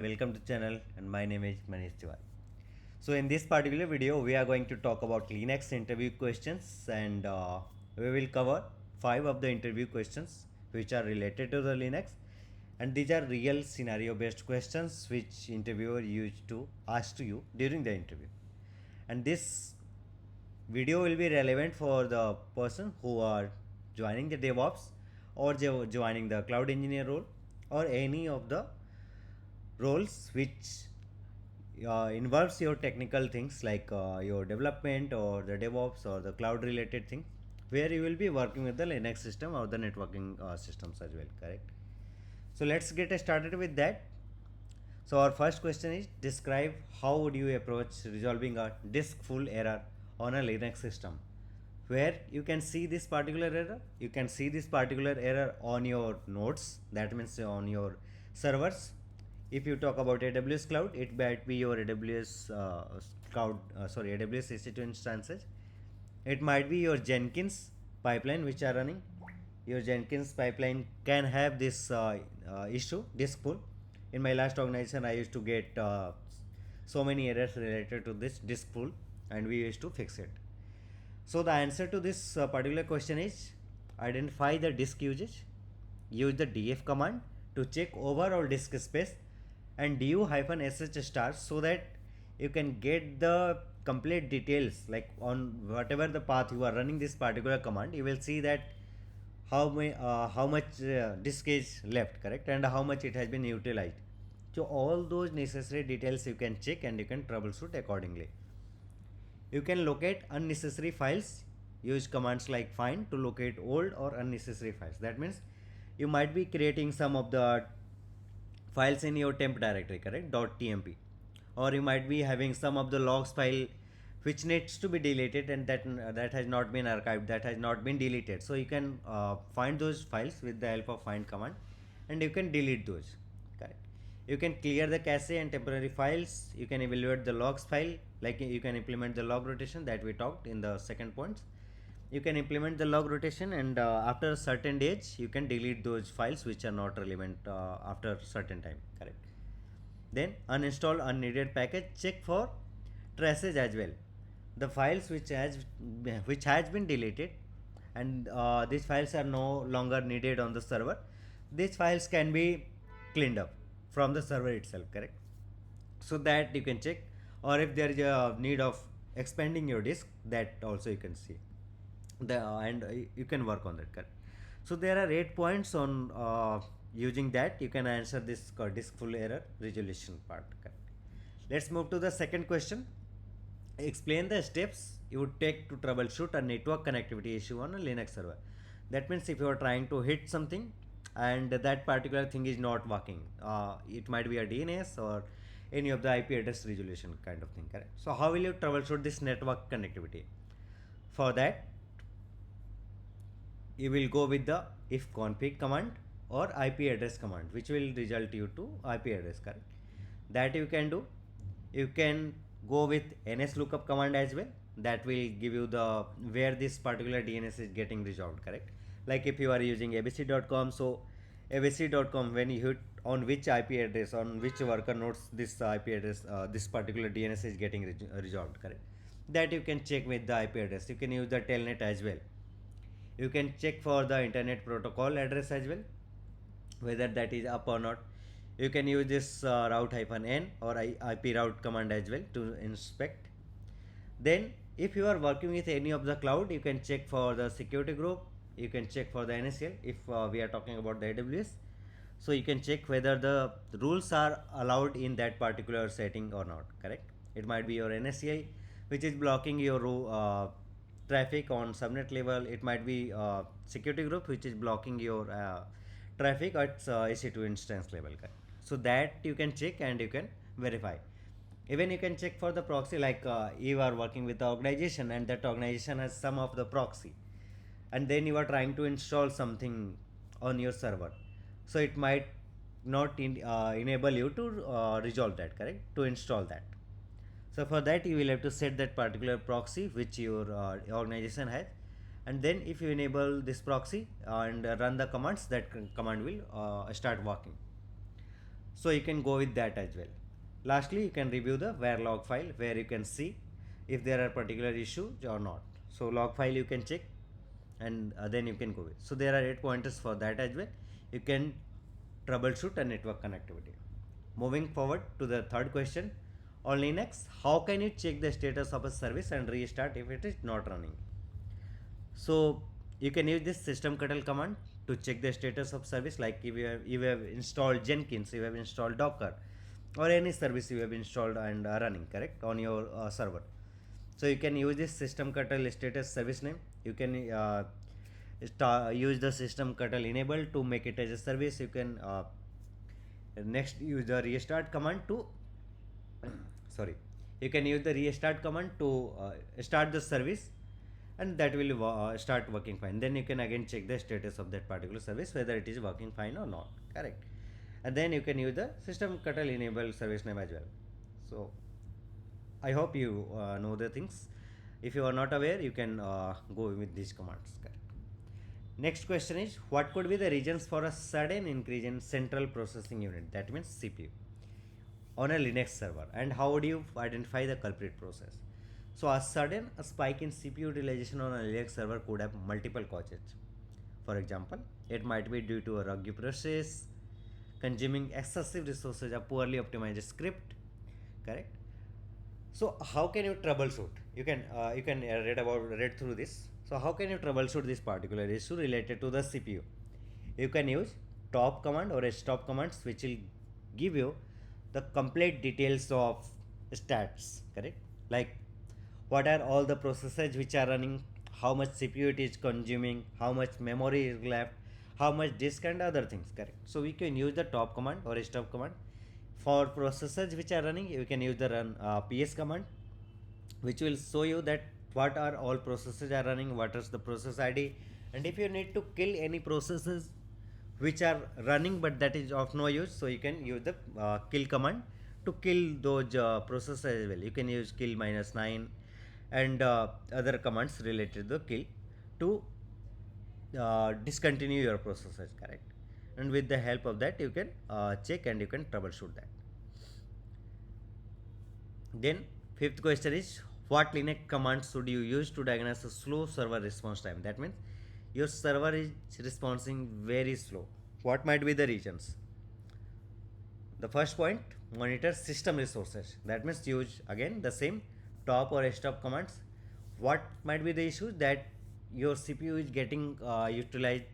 Welcome to channel and my name is Manish Tiwari. So in this particular video we are going to talk about Linux interview questions and we will cover 5 of the interview questions which are related to the Linux, and these are real scenario based questions which interviewer used to ask to you during the interview. And this video will be relevant for the person who are joining the DevOps or joining the cloud engineer role or any of the roles which involves your technical things like your development or the DevOps or the cloud related thing, where you will be working with the Linux system or the networking systems as well, correct? So let's get started with that. So our first question is, describe how would you approach resolving a disk full error on a Linux system, where you can see this particular error. You can see this particular error on your nodes, that means on your servers. If you talk about AWS cloud, it might be your AWS AWS EC2 instances. It might be your Jenkins pipeline which are running. Your Jenkins pipeline can have this issue, disk pull. In my last organization, I used to get so many errors related to this disk pull, and we used to fix it. So the answer to this particular question is, identify the disk usage, use the df command to check overall disk space, and du-sh star so that you can get the complete details, like on whatever the path you are running this particular command, you will see that how much disk is left, correct, and how much it has been utilized. So all those necessary details you can check and you can troubleshoot accordingly. You can locate unnecessary files. Use commands like find to locate old or unnecessary files. That means you might be creating some of the files in your temp directory, correct, .tmp, or you might be having some of the logs file which needs to be deleted, and that has not been archived, that has not been deleted. So you can find those files with the help of find command, and you can delete those, correct. You can clear the cache and temporary files. You can evaluate the logs file, like you can implement the log rotation that we talked in the second points. You can implement the log rotation, and after a certain days you can delete those files which are not relevant after certain time, correct. Then uninstall unneeded package, check for traces as well. The files which has been deleted, and these files are no longer needed on the server, these files can be cleaned up from the server itself, correct. So that you can check, or if there is a need of expanding your disk, that also you can see and you can work on that, correct. So there are 8 points on using that you can answer this disk full error resolution part, correct. Let's move to the second question. Explain the steps you would take to troubleshoot a network connectivity issue on a Linux server. That means if you are trying to hit something and that particular thing is not working, it might be a DNS or any of the IP address resolution kind of thing, correct. So how will you troubleshoot this network connectivity? For that, you will go with the if config command or IP address command, which will result you to IP address, correct. That you can do. You can go with ns lookup command as well. That will give you the where this particular DNS is getting resolved, correct. Like if you are using abc.com, so abc.com, when you hit on which IP address, on which worker nodes this IP address, this particular DNS is getting resolved, correct. That you can check with the IP address. You can use the telnet as well. You can check for the internet protocol address as well, whether that is up or not. You can use this route-n or IP route command as well to inspect. Then if you are working with any of the cloud, you can check for the security group. You can check for the NSL if we are talking about the AWS. So you can check whether the rules are allowed in that particular setting or not, correct. It might be your NSCI which is blocking your traffic on subnet level. It might be security group which is blocking your traffic at EC2 instance level, correct. So that you can check and you can verify. Even you can check for the proxy, like you are working with the organization and that organization has some of the proxy, and then you are trying to install something on your server, so it might not enable you to resolve that, correct, to install that. So for that you will have to set that particular proxy which your organization has, and then if you enable this proxy and run the commands, that command will start working. So you can go with that as well. Lastly, you can review the where log file, where you can see if there are particular issues or not. So log file you can check, and then you can go with. So there are 8 pointers for that as well. You can troubleshoot a network connectivity. Moving forward to the third question, on Linux, how can you check the status of a service and restart if it is not running? So you can use this systemctl command to check the status of service, like if you have installed Jenkins, you have installed Docker, or any service you have installed and running, correct, on your server. So you can use this systemctl status service name. You can use the systemctl enable to make it as a service. You can next use the restart command to sorry, you can use the restart command to start the service, and that will start working fine. Then you can again check the status of that particular service, whether it is working fine or not, correct. And then you can use the systemctl enable service name as well. So I hope you know the things. If you are not aware, you can go with these commands, correct. Next question is, what could be the reasons for a sudden increase in central processing unit, that means CPU, on a Linux server, and how would you identify the culprit process? So a sudden spike in CPU utilization on a Linux server could have multiple causes. For example, it might be due to a rugged process, consuming excessive resources, a poorly optimized script, correct. So how can you troubleshoot? You can read through this. So how can you troubleshoot this particular issue related to the CPU? You can use top command or a stop commands, which will give you the complete details of stats, correct? Like what are all the processes which are running, how much CPU it is consuming, how much memory is left, how much disk, and other things, correct. So we can use the top command or a stop command. For processes which are running, you can use the run ps command, which will show you that what are all processes are running, what is the process ID, and if you need to kill any processes which are running but that is of no use, so you can use the kill command to kill those processes as well. You can use kill -9 and other commands related to the kill to discontinue your processes, correct. And with the help of that, you can check and you can troubleshoot that. Then fifth question is, what Linux commands should you use to diagnose a slow server response time? That means your server is responding very slow. What might be the reasons? The first point, monitor system resources. That means use again the same top or stop commands. What might be the issue? That your CPU is getting utilized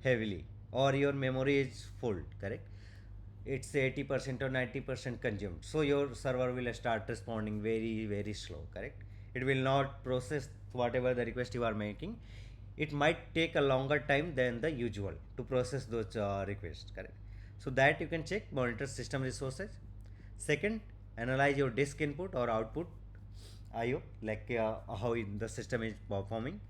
heavily, or your memory is full, correct. It's 80% or 90% consumed, so your server will start responding very slow, correct. It will not process whatever the request you are making. It might take a longer time than the usual to process those requests, correct. So that you can check, monitor system resources. Second, analyze your disk input or output IO, like how the system is performing.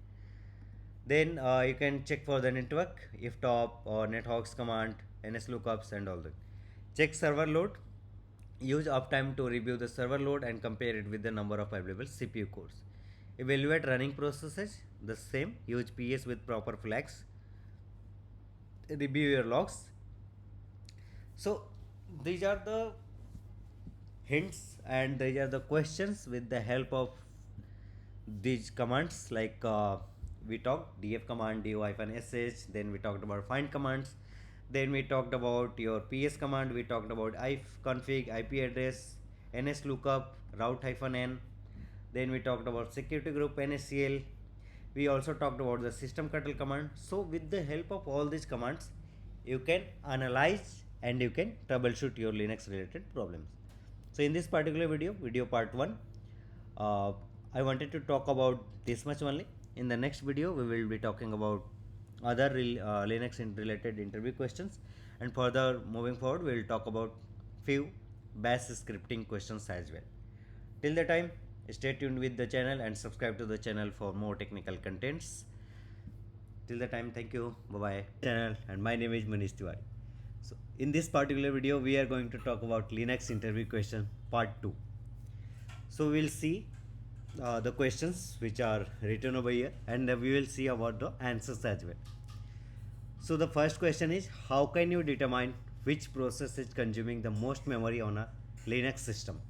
Then you can check for the network, if top or nethogs command, ns lookups, and all that. Check server load. Use uptime to review the server load and compare it with the number of available CPU cores. Evaluate running processes. The same. Use PS with proper flags. Review your logs. So these are the hints and these are the questions with the help of these commands, like we talked df command, do-sh, then we talked about find commands, then we talked about your ps command, we talked about ifconfig, ip address, ns lookup, route-n, then we talked about security group, nscl. We also talked about the systemctl command. So with the help of all these commands, you can analyze and you can troubleshoot your Linux related problems. So in this particular video part 1, I wanted to talk about this much only. In the next video, we will be talking about other Linux related interview questions, and further moving forward, we will talk about few bash scripting questions as well. Till the time, stay tuned with the channel and subscribe to the channel for more technical contents. Till the time, thank you, bye bye. Channel, and my name is Manish Tiwari. So in this particular video, we are going to talk about Linux interview question part 2. So we will see the questions which are written over here, and we will see about the answers as well. So the first question is, how can you determine which process is consuming the most memory on a Linux system.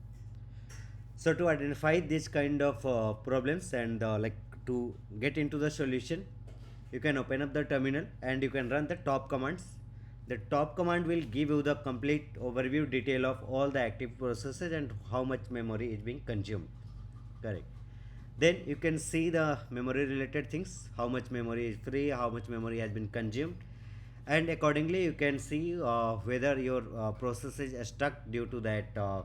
So to identify these kind of problems and like to get into the solution, you can open up the terminal and you can run the top commands. The top command will give you the complete overview detail of all the active processes and how much memory is being consumed. Correct. Then you can see the memory related things, how much memory is free, how much memory has been consumed, and accordingly you can see whether your process is stuck due to that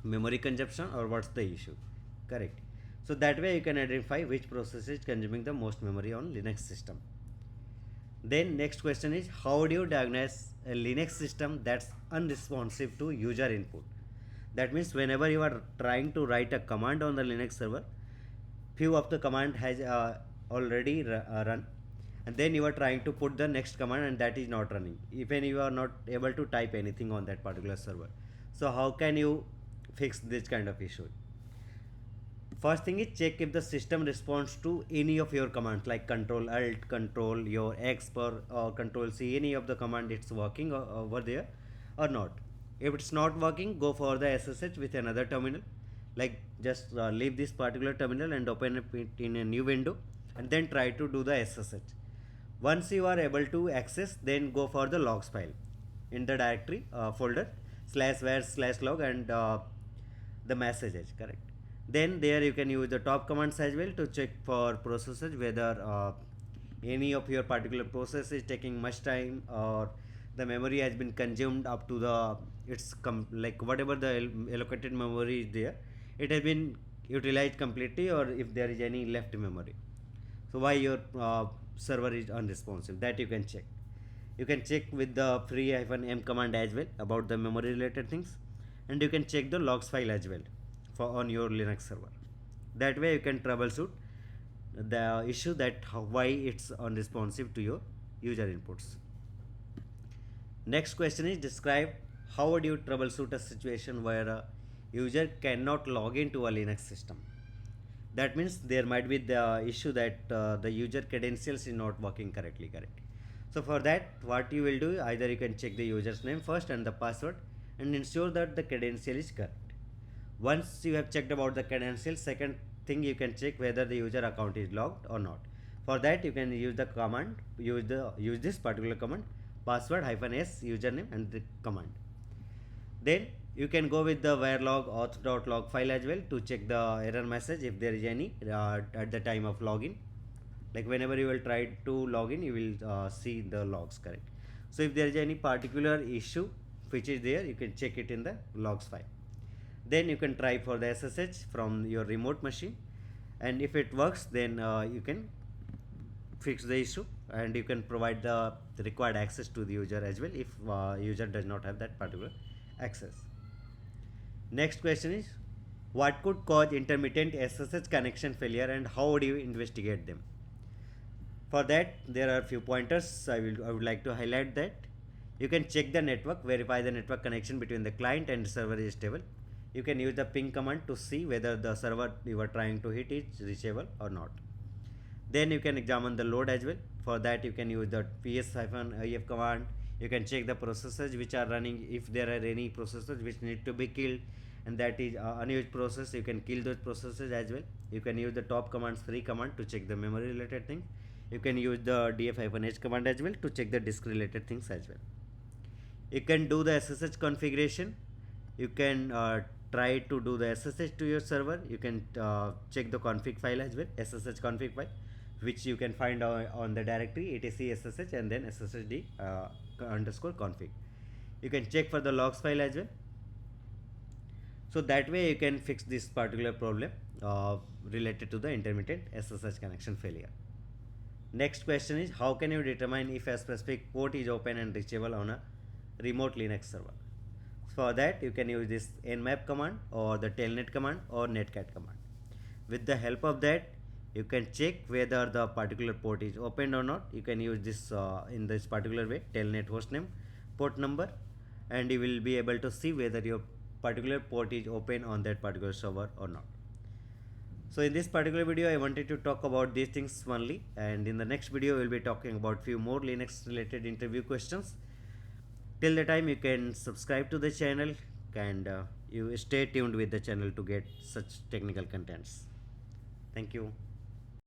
memory consumption or what's the issue. Correct. So that way you can identify which process is consuming the most memory on Linux system. Then next question is, how do you diagnose a Linux system that's unresponsive to user input? That means whenever you are trying to write a command on the Linux server, few of the command has already run, and then you are trying to put the next command and that is not running. Even you are not able to type anything on that particular server. So how can you fix this kind of issue? First thing is, check if the system responds to any of your commands like control alt, control your X per or control C, any of the command it's working over there or not. If it's not working, go for the SSH with another terminal. Like just leave this particular terminal and open it in a new window and then try to do the SSH. Once you are able to access, then go for the logs file in the directory folder /var/log and the messages. Correct. Then there you can use the top commands as well to check for processes whether any of your particular process is taking much time or the memory has been consumed up to the like whatever the allocated memory is there, it has been utilized completely, or if there is any left memory. So why your server is unresponsive, that you can check. You can check with the free-m command as well about the memory related things, and you can check the logs file as well for on your Linux server. That way you can troubleshoot the issue that why it's unresponsive to your user inputs. Next question is, describe how would you troubleshoot a situation where a user cannot log into a Linux system. That means there might be the issue that the user credentials is not working correctly. Correct. So for that, what you will do, either you can check the user's name first and the password and ensure that the credential is correct. Once you have checked about the credentials, second thing you can check whether the user account is logged or not. For that you can use the command, use this particular command, password -s username and the command. Then you can go with the varlog auth.log file as well to check the error message if there is any at the time of login. Like whenever you will try to log in, you will see the logs. Correct. So if there is any particular issue which is there, you can check it in the logs file. Then you can try for the SSH from your remote machine, and if it works, then you can fix the issue and you can provide the required access to the user as well if user does not have that particular access. Next question is, what could cause intermittent SSH connection failure and how would you investigate them? For that, there are a few pointers I would like to highlight. That you can check the network, verify the network connection between the client and server is stable. You can use the ping command to see whether the server you are trying to hit is reachable or not. Then you can examine the load as well. For that you can use the ps-if command. You can check the processes which are running. If there are any processes which need to be killed and that is unused process, you can kill those processes as well. You can use the top commands free command to check the memory related thing. You can use the df-h command as well to check the disk related things as well. You can do the SSH configuration. You can try to do the SSH to your server. You can check the config file as well, SSH config file, which you can find on the directory etc SSH and then SSHD underscore config. You can check for the logs file as well. So that way you can fix this particular problem related to the intermittent SSH connection failure. Next question is, how can you determine if a specific port is open and reachable on a remote Linux server? For that you can use this nmap command or the telnet command or netcat command. With the help of that, you can check whether the particular port is opened or not. You can use this in this particular way, telnet hostname, port number, and you will be able to see whether your particular port is open on that particular server or not. So in this particular video I wanted to talk about these things only, and in the next video we will be talking about few more Linux related interview questions. Till the time, you can subscribe to the channel, and you stay tuned with the channel to get such technical contents. Thank you.